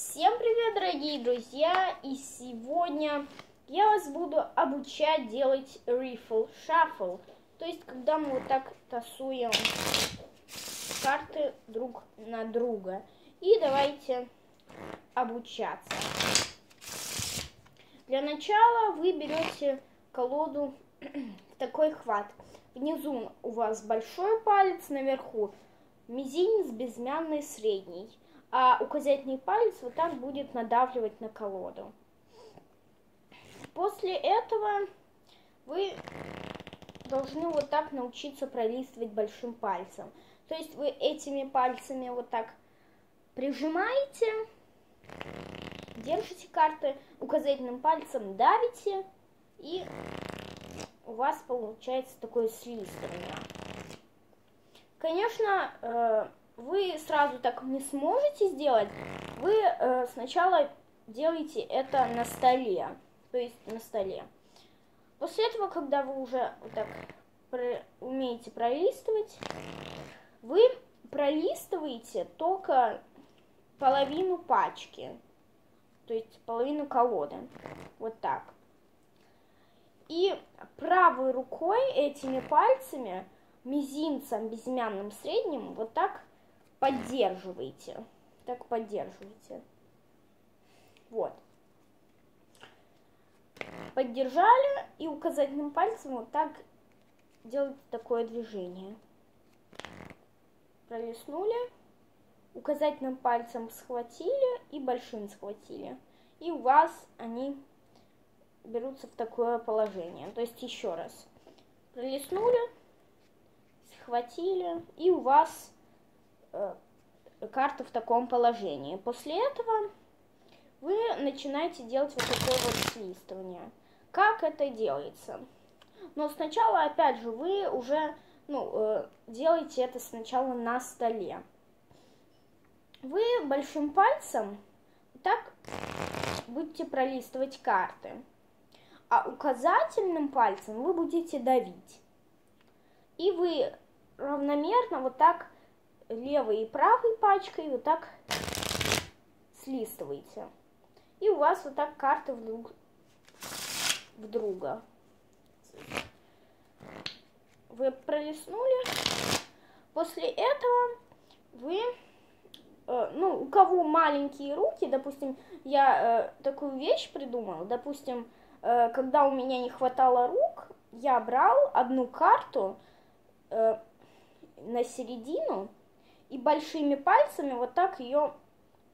Всем привет, дорогие друзья! И сегодня я вас буду обучать делать riffle shuffle. То есть, когда мы вот так тасуем карты друг на друга. И давайте обучаться. Для начала вы берете колоду в такой хват. Внизу у вас большой палец, наверху мизинец, безымянный, средний. А указательный палец вот так будет надавливать на колоду. После этого вы должны вот так научиться пролистывать большим пальцем. То есть вы этими пальцами вот так прижимаете, держите карты, указательным пальцем давите, и у вас получается такое слизывание. Конечно, вы сразу так не сможете сделать. Вы сначала делаете это на столе. То есть на столе. После этого, когда вы уже вот так умеете пролистывать, вы пролистываете только половину пачки. То есть половину колоды. Вот так. И правой рукой этими пальцами, мизинцем, безымянным, средним, вот так поддерживаете. Так поддерживаете. Вот. Поддержали и указательным пальцем вот так делаете такое движение. Пролистнули, указательным пальцем схватили и большим схватили. И у вас они берутся в такое положение. То есть еще раз. Пролистнули, схватили, и у вас карта в таком положении. После этого вы начинаете делать вот такое вот слистывание. Как это делается? Но сначала, опять же, вы уже делаете это сначала на столе. Вы большим пальцем так будете пролистывать карты, а указательным пальцем вы будете давить. И вы равномерно вот так левой и правой пачкой вот так слистываете. И у вас вот так карты друг в друга. Вы пролистнули. После этого вы, у кого маленькие руки, допустим, я такую вещь придумала, допустим, когда у меня не хватало рук, я брал одну карту на середину и большими пальцами вот так ее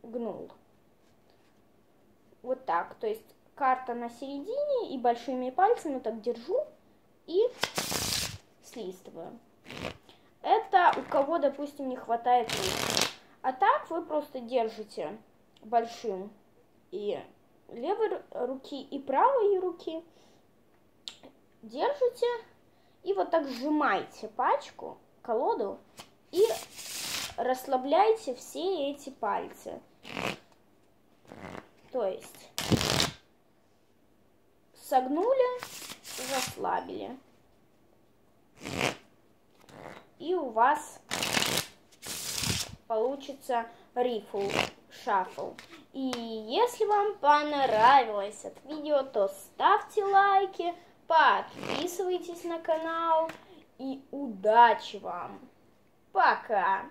гнул. Вот так. То есть карта на середине и большими пальцами так держу и слистываю. Это у кого, допустим, не хватает рук. А так вы просто держите большим и левой руки, и правой руки. Держите и вот так сжимаете пачку, колоду, и расслабляйте все эти пальцы. То есть согнули, расслабили. И у вас получится riffle shuffle. И если вам понравилось это видео, то ставьте лайки, подписывайтесь на канал. И удачи вам! Пока!